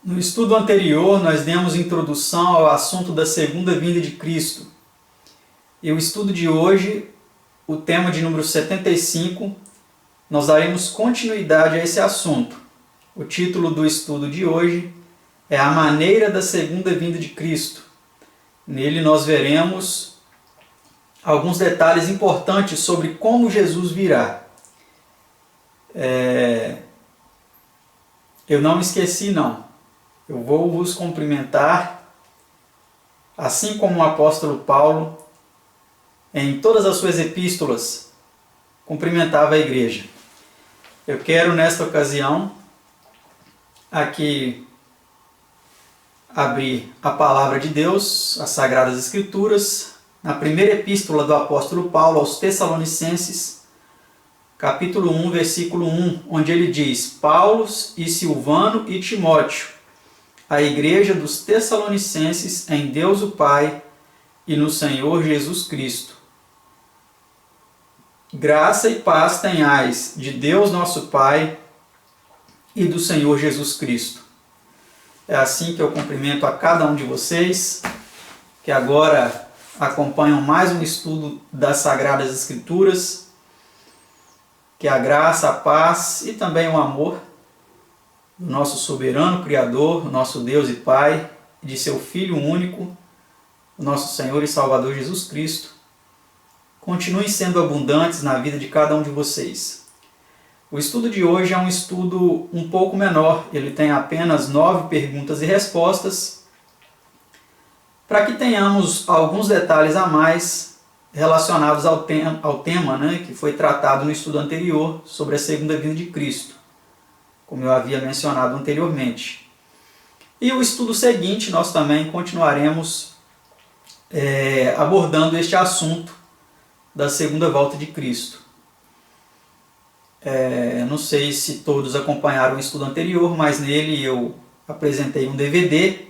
No estudo anterior, nós demos introdução ao assunto da segunda vinda de Cristo. E o estudo de hoje, o tema de número 75, nós daremos continuidade a esse assunto. O título do estudo de hoje é A Maneira da Segunda Vinda de Cristo. Nele nós veremos alguns detalhes importantes sobre como Jesus virá. Eu não me esqueci, não. Eu vou vos cumprimentar, assim como o apóstolo Paulo, em todas as suas epístolas, cumprimentava a igreja. Eu quero, nesta ocasião, aqui abrir a palavra de Deus, as Sagradas Escrituras, na primeira epístola do apóstolo Paulo aos Tessalonicenses, capítulo 1, versículo 1, onde ele diz: Paulo e Silvano e Timóteo, a igreja dos Tessalonicenses em Deus o Pai e no Senhor Jesus Cristo. Graça e paz tenhais de Deus nosso Pai e do Senhor Jesus Cristo. É assim que eu cumprimento a cada um de vocês, que agora acompanham mais um estudo das Sagradas Escrituras, que a graça, a paz e também o amor do nosso soberano Criador, nosso Deus e Pai, e de seu Filho único, o nosso Senhor e Salvador Jesus Cristo, continuem sendo abundantes na vida de cada um de vocês. O estudo de hoje é um estudo um pouco menor, ele tem apenas 9 perguntas e respostas, para que tenhamos alguns detalhes a mais relacionados ao tema, que foi tratado no estudo anterior sobre a segunda vinda de Cristo, como eu havia mencionado anteriormente. E o estudo seguinte nós também continuaremos abordando este assunto da segunda volta de Cristo. Não sei se todos acompanharam o estudo anterior, mas nele eu apresentei um DVD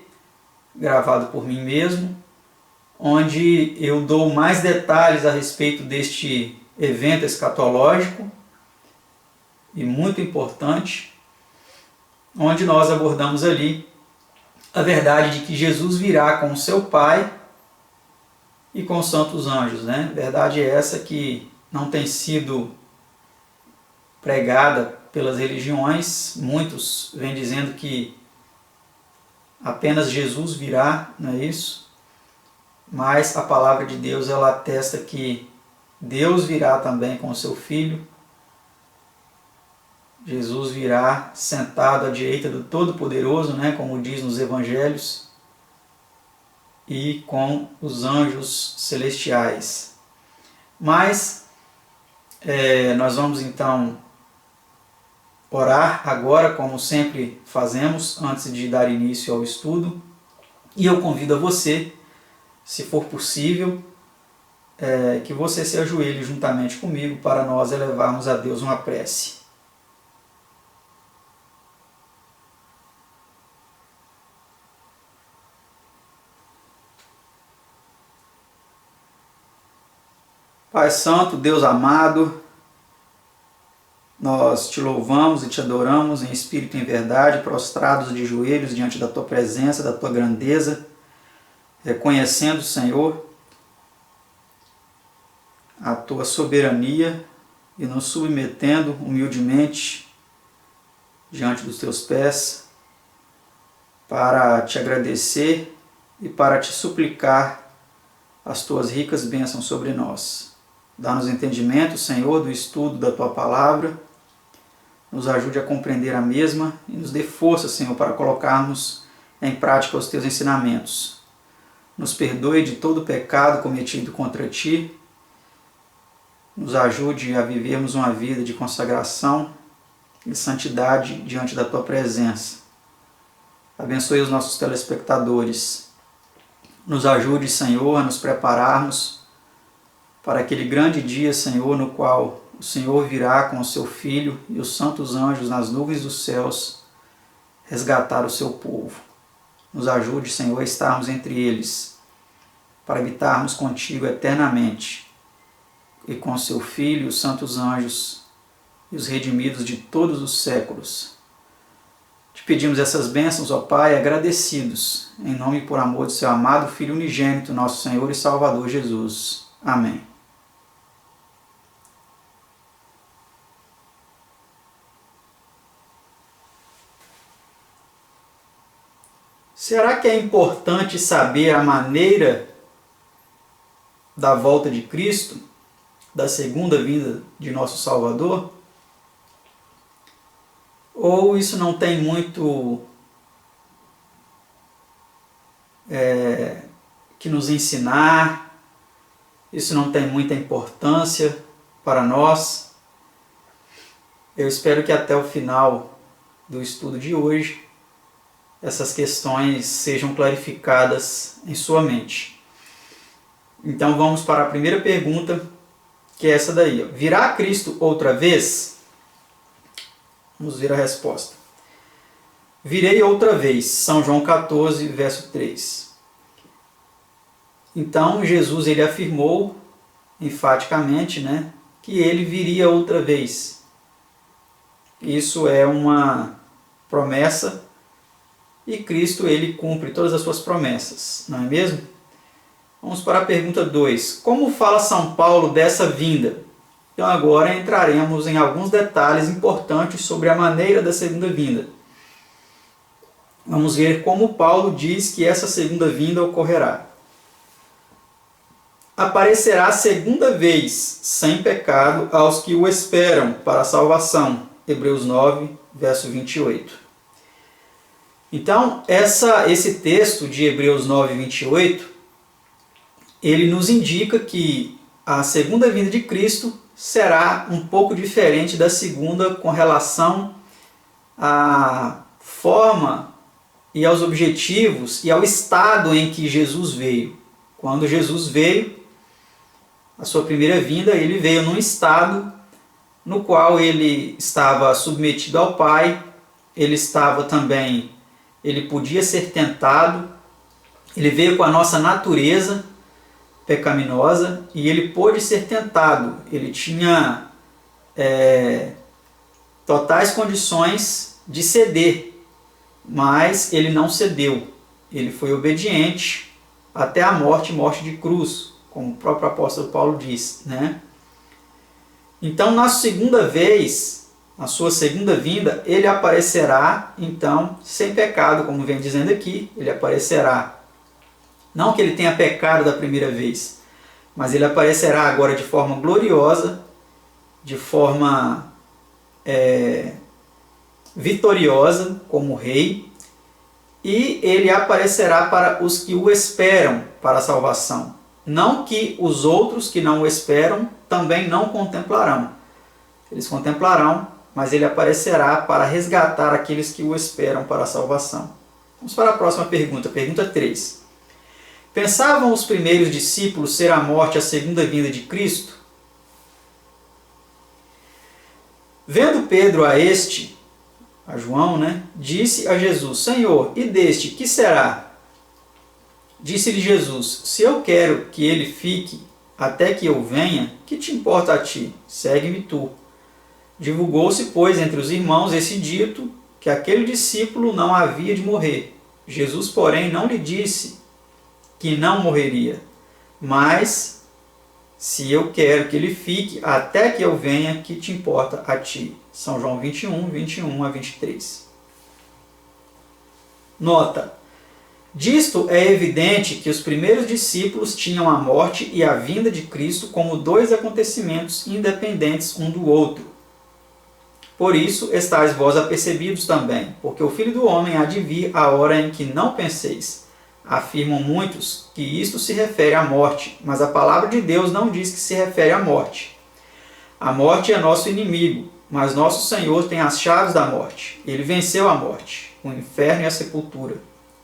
gravado por mim mesmo, onde eu dou mais detalhes a respeito deste evento escatológico e muito importante, onde nós abordamos ali a verdade de que Jesus virá com o seu Pai e com os santos anjos. Verdade é essa que não tem sido pregada pelas religiões. Muitos vêm dizendo que apenas Jesus virá, não é isso? Mas a palavra de Deus, ela atesta que Deus virá também com o seu Filho. Jesus virá sentado à direita do Todo-Poderoso, como diz nos Evangelhos, e com os anjos celestiais. Mas nós vamos então orar agora, como sempre fazemos, antes de dar início ao estudo. E eu convido a você, se for possível, que você se ajoelhe juntamente comigo para nós elevarmos a Deus uma prece. Pai Santo, Deus amado, nós te louvamos e te adoramos em espírito e em verdade, prostrados de joelhos diante da tua presença, da tua grandeza, reconhecendo, Senhor, a tua soberania e nos submetendo humildemente diante dos teus pés para te agradecer e para te suplicar as tuas ricas bênçãos sobre nós. Dá-nos entendimento, Senhor, do estudo da tua palavra, nos ajude a compreender a mesma e nos dê força, Senhor, para colocarmos em prática os teus ensinamentos. Nos perdoe de todo o pecado cometido contra ti, nos ajude a vivermos uma vida de consagração e santidade diante da tua presença. Abençoe os nossos telespectadores. Nos ajude, Senhor, a nos prepararmos para aquele grande dia, Senhor, no qual o Senhor virá com o seu Filho e os santos anjos nas nuvens dos céus resgatar o seu povo. Nos ajude, Senhor, a estarmos entre eles, para habitarmos contigo eternamente, e com o seu Filho, os santos anjos e os redimidos de todos os séculos. Te pedimos essas bênçãos, ó Pai, agradecidos, em nome e por amor do seu amado Filho unigênito, nosso Senhor e Salvador Jesus. Amém. Será que é importante saber a maneira da volta de Cristo, da segunda vinda de nosso Salvador? Ou isso não tem muito que nos ensinar, isso não tem muita importância para nós? Eu espero que até o final do estudo de hoje essas questões sejam clarificadas em sua mente. Então vamos para a primeira pergunta, que é essa daí. Virá Cristo outra vez? Vamos ver a resposta. Virei outra vez. São João 14, verso 3. Então Jesus ele afirmou enfaticamente, que ele viria outra vez. Isso é uma promessa e Cristo ele cumpre todas as suas promessas, não é mesmo? Vamos para a pergunta 2. Como fala São Paulo dessa vinda? Então agora entraremos em alguns detalhes importantes sobre a maneira da segunda vinda. Vamos ver como Paulo diz que essa segunda vinda ocorrerá. Aparecerá segunda vez, sem pecado, aos que o esperam para a salvação. Hebreus 9, verso 28. Então, esse texto de Hebreus 9, 28, ele nos indica que a segunda vinda de Cristo será um pouco diferente da segunda com relação à forma e aos objetivos e ao estado em que Jesus veio. Quando Jesus veio, a sua primeira vinda, ele veio num estado no qual ele estava submetido ao Pai, ele podia ser tentado, ele veio com a nossa natureza pecaminosa e ele pôde ser tentado. Ele tinha totais condições de ceder, mas ele não cedeu. Ele foi obediente até a morte de cruz, como o próprio apóstolo Paulo diz, Então, na segunda vez, na sua segunda vinda, ele aparecerá, então, sem pecado, como vem dizendo aqui, ele aparecerá. Não que ele tenha pecado da primeira vez, mas ele aparecerá agora de forma gloriosa, de forma vitoriosa, como rei, e ele aparecerá para os que o esperam para a salvação. Não que os outros que não o esperam também não contemplarão. Eles contemplarão, mas ele aparecerá para resgatar aqueles que o esperam para a salvação. Vamos para a próxima pergunta, pergunta 3. Pensavam os primeiros discípulos ser a morte a segunda vinda de Cristo? Vendo Pedro a João, disse a Jesus: Senhor, e deste que será? Disse-lhe Jesus: se eu quero que ele fique até que eu venha, que te importa a ti? Segue-me tu. Divulgou-se, pois, entre os irmãos esse dito, que aquele discípulo não havia de morrer. Jesus, porém, não lhe disse que não morreria, mas se eu quero que ele fique até que eu venha, que te importa a ti? São João 21, 21 a 23. Nota: disto é evidente que os primeiros discípulos tinham a morte e a vinda de Cristo como dois acontecimentos independentes um do outro. Por isso estáis vós apercebidos também, porque o Filho do Homem há de vir a hora em que não penseis. Afirmam muitos que isto se refere à morte, mas a palavra de Deus não diz que se refere à morte. A morte é nosso inimigo, mas nosso Senhor tem as chaves da morte. Ele venceu a morte, o inferno e a sepultura.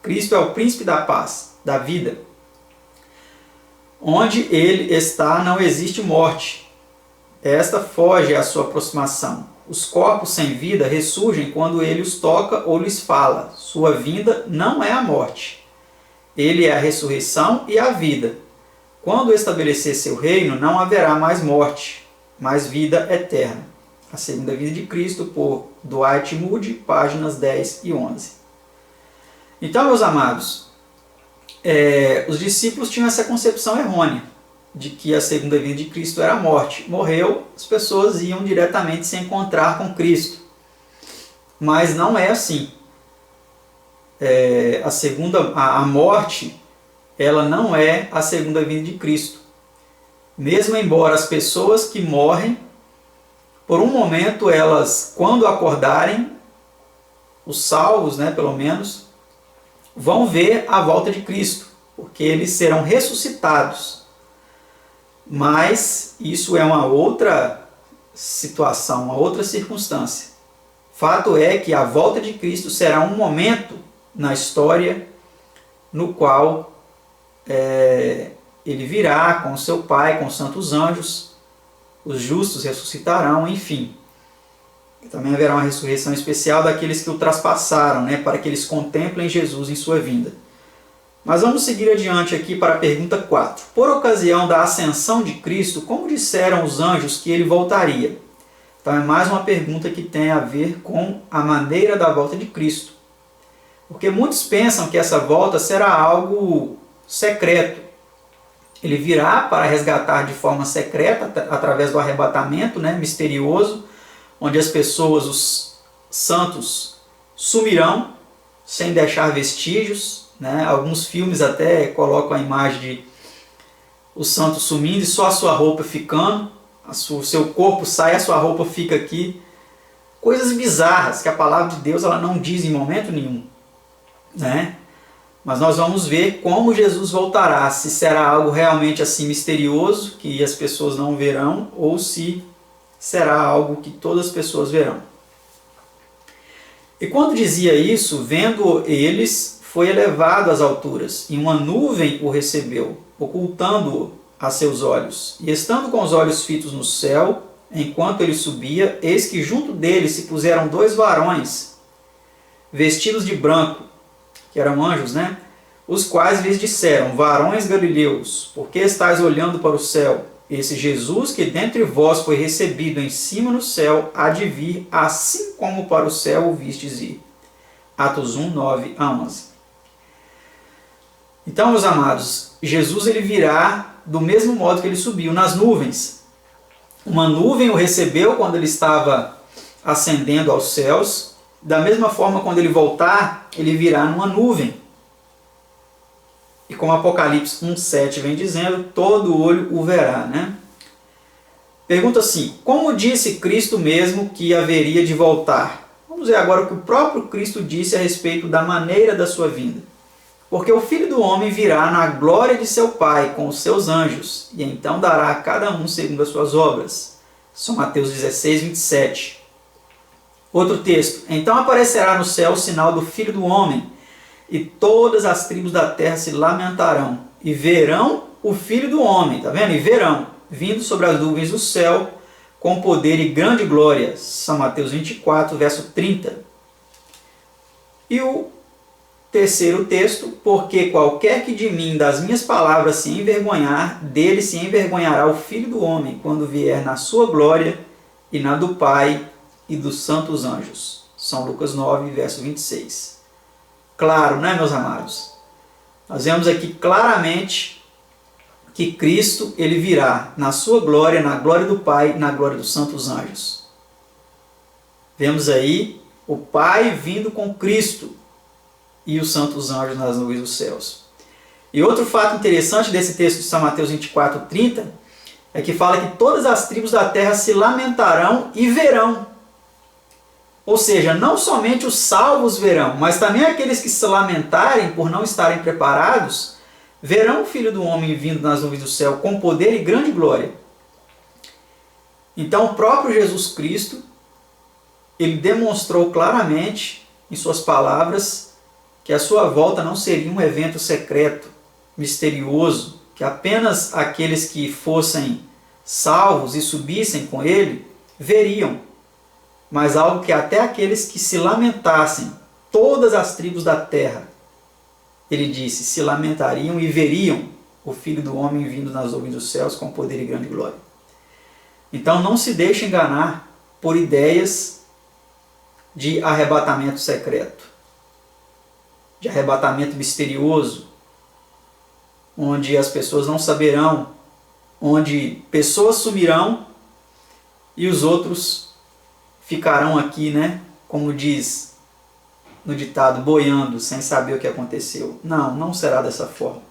Cristo é o príncipe da paz, da vida. Onde ele está não existe morte. Esta foge à sua aproximação. Os corpos sem vida ressurgem quando ele os toca ou lhes fala. Sua vinda não é a morte. Ele é a ressurreição e a vida. Quando estabelecer seu reino, não haverá mais morte, mas vida eterna. A segunda vinda de Cristo, por Dwight Moody, páginas 10 e 11. Então, meus amados, os discípulos tinham essa concepção errônea de que a segunda vinda de Cristo era a morte. Morreu, as pessoas iam diretamente se encontrar com Cristo. Mas não é assim. A morte, ela não é a segunda vinda de Cristo. Mesmo embora as pessoas que morrem, por um momento elas, quando acordarem, os salvos, pelo menos, vão ver a volta de Cristo, porque eles serão ressuscitados. Mas isso é uma outra situação, uma outra circunstância. Fato é que a volta de Cristo será um momento na história no qual ele virá com seu Pai, com os santos anjos, os justos ressuscitarão, enfim. Também haverá uma ressurreição especial daqueles que o traspassaram, para que eles contemplem Jesus em sua vinda. Mas vamos seguir adiante aqui para a pergunta 4. Por ocasião da ascensão de Cristo, como disseram os anjos que ele voltaria? Então é mais uma pergunta que tem a ver com a maneira da volta de Cristo. Porque muitos pensam que essa volta será algo secreto. Ele virá para resgatar de forma secreta, através do arrebatamento, misterioso, onde as pessoas, os santos, sumirão sem deixar vestígios. Alguns filmes até colocam a imagem de os santos sumindo e só a sua roupa ficando. O seu corpo sai, a sua roupa fica aqui. Coisas bizarras que a palavra de Deus ela não diz em momento nenhum. Mas nós vamos ver como Jesus voltará, se será algo realmente assim misterioso, que as pessoas não verão, ou se será algo que todas as pessoas verão. E quando dizia isso, vendo eles, foi elevado às alturas, e uma nuvem o recebeu, ocultando-o a seus olhos. E estando com os olhos fitos no céu, enquanto ele subia, eis que junto dele se puseram 2 varões, vestidos de branco, que eram anjos, os quais lhes disseram: varões galileus, por que estáis olhando para o céu? Esse Jesus que dentre vós foi recebido em cima no céu, há de vir, assim como para o céu o vistes ir. Atos 1, 9 a 11. Então, meus amados, Jesus ele virá do mesmo modo que ele subiu, nas nuvens. Uma nuvem o recebeu quando ele estava ascendendo aos céus. Da mesma forma, quando ele voltar, ele virá numa nuvem. E como Apocalipse 1,7 vem dizendo, todo olho o verá. Pergunta assim: como disse Cristo mesmo que haveria de voltar? Vamos ver agora o que o próprio Cristo disse a respeito da maneira da sua vinda. Porque o Filho do Homem virá na glória de seu Pai com os seus anjos, e então dará a cada um segundo as suas obras. São Mateus 16, 27. Outro texto: então aparecerá no céu o sinal do Filho do Homem, e todas as tribos da terra se lamentarão, e verão o Filho do Homem, está vendo? E verão, vindo sobre as nuvens do céu, com poder e grande glória. São Mateus 24, verso 30. E o terceiro texto: porque qualquer que de mim, das minhas palavras, se envergonhar, dele se envergonhará o Filho do Homem, quando vier na sua glória, e na do Pai e dos santos anjos. São Lucas 9, verso 26. Claro, meus amados? Nós vemos aqui claramente que Cristo ele virá na sua glória, na glória do Pai, na glória dos santos anjos. Vemos aí o Pai vindo com Cristo e os santos anjos nas nuvens dos céus. E outro fato interessante desse texto de São Mateus 24, 30, é que fala que todas as tribos da terra se lamentarão e verão. Ou seja, não somente os salvos verão, mas também aqueles que se lamentarem por não estarem preparados, verão o Filho do Homem vindo nas nuvens do céu com poder e grande glória. Então o próprio Jesus Cristo, ele demonstrou claramente em suas palavras que a sua volta não seria um evento secreto, misterioso, que apenas aqueles que fossem salvos e subissem com ele veriam, mas algo que até aqueles que se lamentassem, todas as tribos da terra, ele disse, se lamentariam e veriam o Filho do Homem vindo nas nuvens dos céus com poder e grande glória. Então não se deixe enganar por ideias de arrebatamento secreto, de arrebatamento misterioso, onde as pessoas não saberão, onde pessoas sumirão e os outros ficarão aqui, né? Como diz no ditado, boiando, sem saber o que aconteceu. Não, não será dessa forma.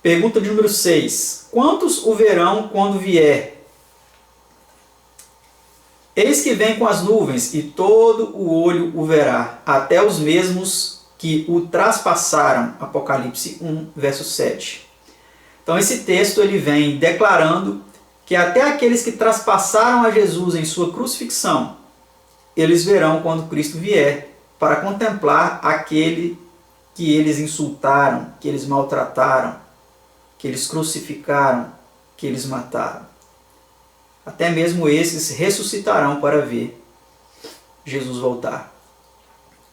Pergunta de número 6. Quantos o verão quando vier? Eis que vem com as nuvens, e todo o olho o verá, até os mesmos que o traspassaram. Apocalipse 1, verso 7. Então esse texto ele vem declarando que até aqueles que traspassaram a Jesus em sua crucifixão, eles verão quando Cristo vier, para contemplar aquele que eles insultaram, que eles maltrataram, que eles crucificaram, que eles mataram. Até mesmo esses ressuscitarão para ver Jesus voltar.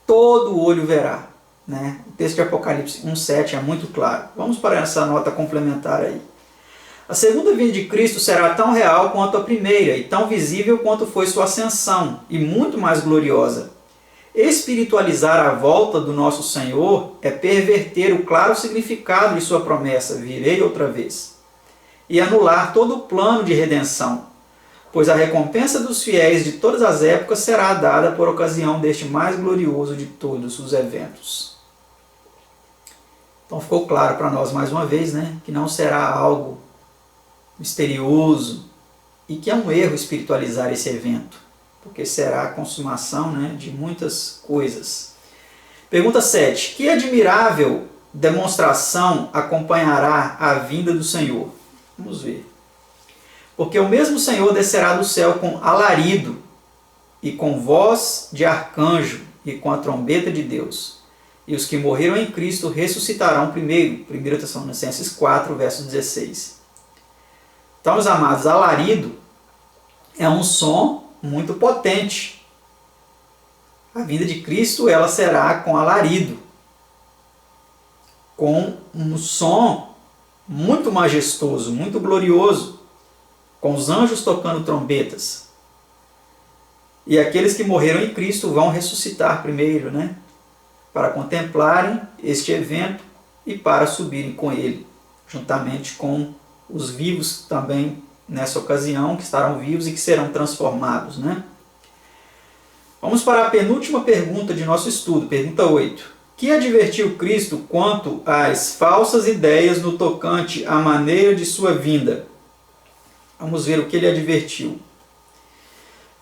Todo olho verá. Né? O texto de Apocalipse 1,7 é muito claro. Vamos para essa nota complementar aí. A segunda vinda de Cristo será tão real quanto a primeira, e tão visível quanto foi sua ascensão, e muito mais gloriosa. Espiritualizar a volta do nosso Senhor é perverter o claro significado de sua promessa, virei outra vez, e anular todo o plano de redenção, pois a recompensa dos fiéis de todas as épocas será dada por ocasião deste mais glorioso de todos os eventos. Então ficou claro para nós mais uma vez, né, que não será algo misterioso e que é um erro espiritualizar esse evento, porque será a consumação, né, de muitas coisas. Pergunta 7. Que admirável demonstração acompanhará a vinda do Senhor? Vamos ver. Porque o mesmo Senhor descerá do céu com alarido, e com voz de arcanjo, e com a trombeta de Deus. E os que morreram em Cristo ressuscitarão primeiro. 1 Tessalonicenses 4, verso 16. Então, meus amados, alarido é um som muito potente. A vinda de Cristo ela será com alarido, com um som muito majestoso, muito glorioso, com os anjos tocando trombetas. E aqueles que morreram em Cristo vão ressuscitar primeiro, né? Para contemplarem este evento e para subirem com ele, juntamente com os vivos também nessa ocasião, que estarão vivos e que serão transformados, né? Vamos para a penúltima pergunta de nosso estudo, pergunta 8. Que advertiu Cristo quanto às falsas ideias no tocante à maneira de sua vinda? Vamos ver o que ele advertiu.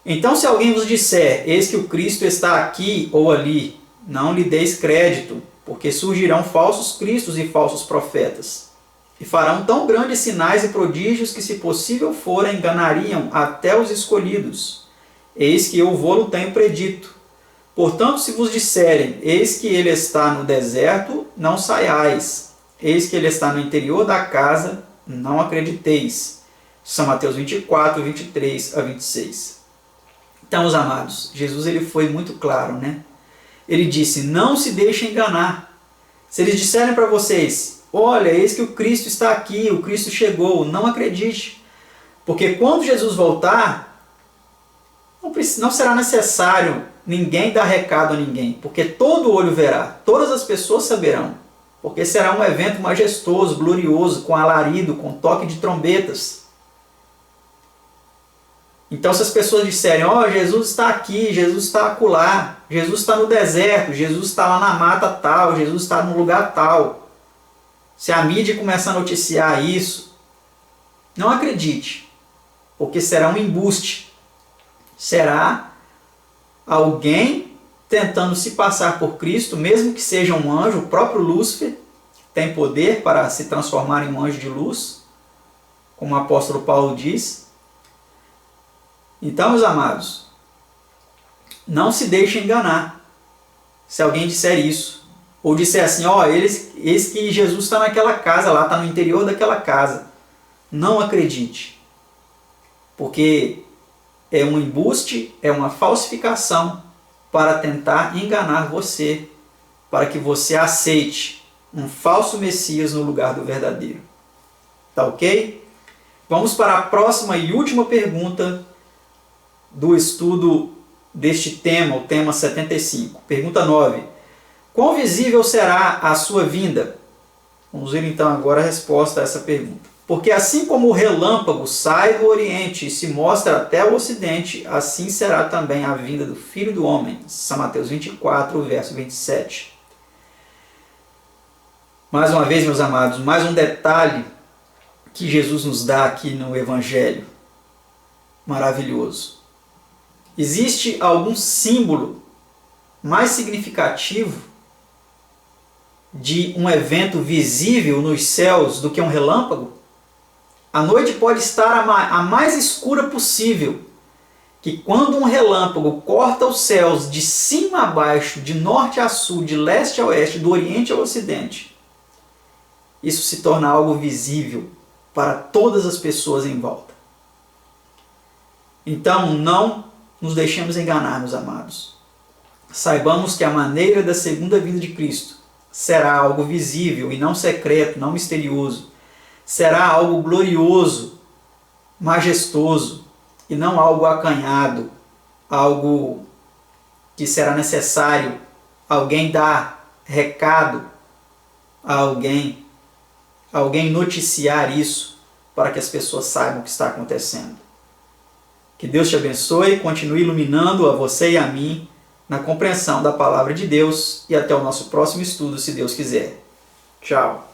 Então, se alguém vos disser, eis que o Cristo está aqui ou ali, não lhe deis crédito, porque surgirão falsos cristos e falsos profetas, e farão tão grandes sinais e prodígios que, se possível for, enganariam até os escolhidos. Eis que eu vou-lo tenho predito. Portanto, se vos disserem, eis que ele está no deserto, não saiais. Eis que ele está no interior da casa, não acrediteis. São Mateus 24, 23 a 26. Então, os amados, Jesus ele foi muito claro, né? Ele disse, não se deixem enganar. Se eles disserem para vocês, olha, eis que o Cristo está aqui, o Cristo chegou, não acredite. Porque quando Jesus voltar, não será necessário ninguém dar recado a ninguém, porque todo olho verá, todas as pessoas saberão, porque será um evento majestoso, glorioso, com alarido, com toque de trombetas. Então, se as pessoas disserem, ó, Jesus está aqui, Jesus está acolá, Jesus está no deserto, Jesus está lá na mata tal, Jesus está no lugar tal, se a mídia começar a noticiar isso, não acredite, porque será um embuste, será alguém tentando se passar por Cristo, mesmo que seja um anjo, o próprio Lúcifer tem poder para se transformar em um anjo de luz, como o apóstolo Paulo diz. Então, meus amados, não se deixem enganar se alguém disser isso, ou disser assim, ó, eis que Jesus está naquela casa lá, está no interior daquela casa. Não acredite, porque é um embuste, é uma falsificação para tentar enganar você, para que você aceite um falso Messias no lugar do verdadeiro. Tá ok? Vamos para a próxima e última pergunta do estudo deste tema, o tema 75. Pergunta 9. Quão visível será a sua vinda? Vamos ver então agora a resposta a essa pergunta. Porque assim como o relâmpago sai do Oriente e se mostra até o Ocidente, assim será também a vinda do Filho do Homem. São Mateus 24, verso 27. Mais uma vez, meus amados, mais um detalhe que Jesus nos dá aqui no Evangelho. Maravilhoso. Existe algum símbolo mais significativo de um evento visível nos céus do que um relâmpago? A noite pode estar a mais escura possível, que quando um relâmpago corta os céus de cima a baixo, de norte a sul, de leste a oeste, do oriente ao ocidente, isso se torna algo visível para todas as pessoas em volta. Então, não nos deixemos enganar, meus amados. Saibamos que a maneira da segunda vinda de Cristo será algo visível e não secreto, não misterioso. Será algo glorioso, majestoso e não algo acanhado, algo que será necessário alguém dar recado a alguém noticiar isso para que as pessoas saibam o que está acontecendo. Que Deus te abençoe, continue iluminando a você e a mim na compreensão da palavra de Deus e até o nosso próximo estudo, se Deus quiser. Tchau!